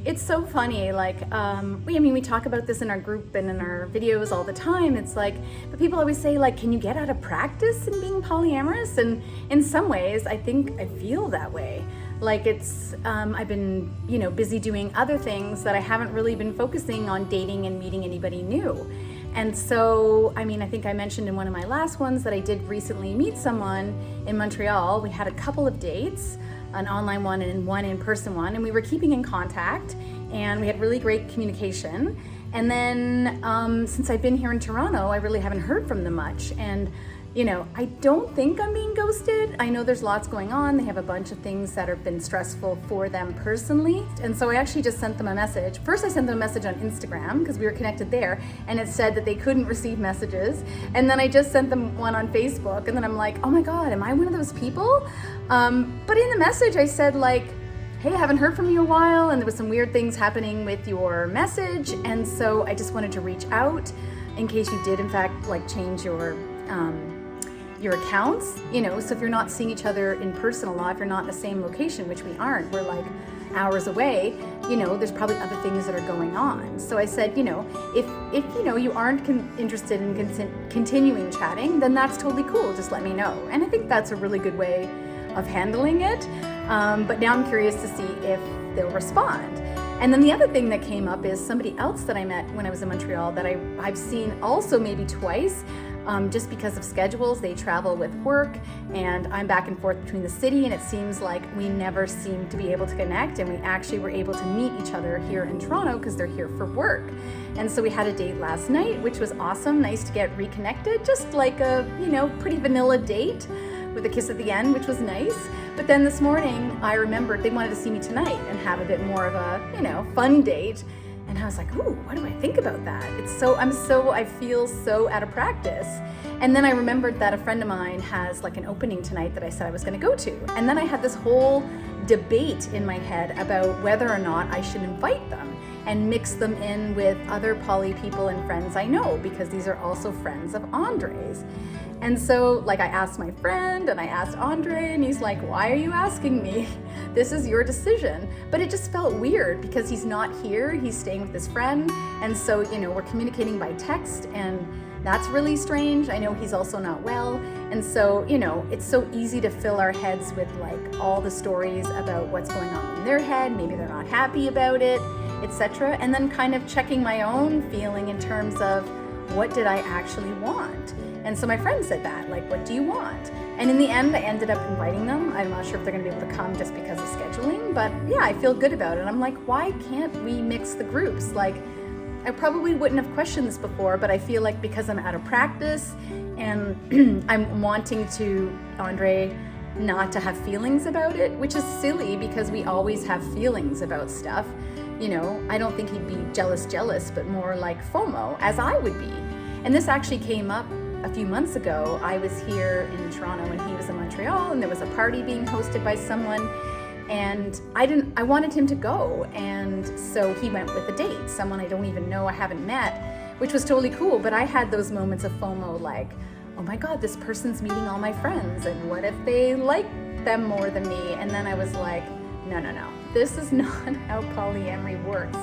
It's so funny, like, we talk about this in our group and in our videos all the time. It's like, but people always say, like, can you get out of practice in being polyamorous? And in some ways, I think I feel that way. Like I've been, busy doing other things that I haven't really been focusing on dating and meeting anybody new. And so, I think I mentioned in one of my last ones that I did recently meet someone in Montreal. We had a couple of dates, an online one and one in-person one, and we were keeping in contact and we had really great communication. And then since I've been here in Toronto, I really haven't heard from them much. And I don't think I'm being ghosted. I know there's lots going on. They have a bunch of things that have been stressful for them personally. And so I actually just sent them a message. First I sent them a message on Instagram because we were connected there, and it said that they couldn't receive messages. And then I just sent them one on Facebook, and then I'm like, oh my God, am I one of those people? But in the message I said, like, hey, I haven't heard from you a while, and there was some weird things happening with your message. And so I just wanted to reach out in case you did in fact like change your accounts, so if you're not seeing each other in person a lot, if you're not in the same location, which we aren't, we're like hours away, there's probably other things that are going on. So I said, if you aren't interested in continuing chatting, then that's totally cool. Just let me know. And I think that's a really good way of handling it. But now I'm curious to see if they'll respond. And then the other thing that came up is somebody else that I met when I was in Montreal that I've seen also maybe twice, just because of schedules. They travel with work, and I'm back and forth between the city, and it seems like we never seem to be able to connect, and we actually were able to meet each other here in Toronto because they're here for work. And so we had a date last night, which was awesome. Nice to get reconnected, just like a pretty vanilla date with a kiss at the end, which was nice. But then this morning I remembered they wanted to see me tonight and have a bit more of a fun date. And I was like, ooh, what do I think about that? I feel so out of practice. And then I remembered that a friend of mine has like an opening tonight that I said I was gonna go to. And then I had this whole debate in my head about whether or not I should invite them and mix them in with other poly people and friends I know, because these are also friends of Andre's. And so I asked my friend and I asked Andre, and he's like, why are you asking me? This is your decision. But it just felt weird because he's not here, he's staying with his friend. And so, we're communicating by text, and that's really strange. I know he's also not well. And so, it's so easy to fill our heads with all the stories about what's going on in their head. Maybe they're not happy about it, etc. And then kind of checking my own feeling in terms of what did I actually want? And so my friend said that, what do you want? And in the end, I ended up inviting them. I'm not sure if they're gonna be able to come just because of scheduling, but yeah, I feel good about it. I'm like, why can't we mix the groups? I probably wouldn't have questioned this before, but I feel like because I'm out of practice and I'm wanting to, Andre, not to have feelings about it, which is silly because we always have feelings about stuff. I don't think he'd be jealous, but more like FOMO, as I would be. And this actually came up a few months ago. I was here in Toronto and he was in Montreal, and there was a party being hosted by someone, and I wanted him to go, and so he went with a date, someone I don't even know, I haven't met, which was totally cool. But I had those moments of FOMO, like, oh my God, this person's meeting all my friends, and what if they like them more than me? And then I was like, no, this is not how polyamory works.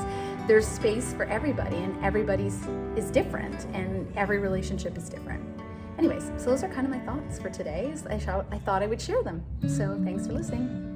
There's space for everybody, and everybody's is different, and every relationship is different. Anyways, so those are kind of my thoughts for today. I thought I would share them. So thanks for listening.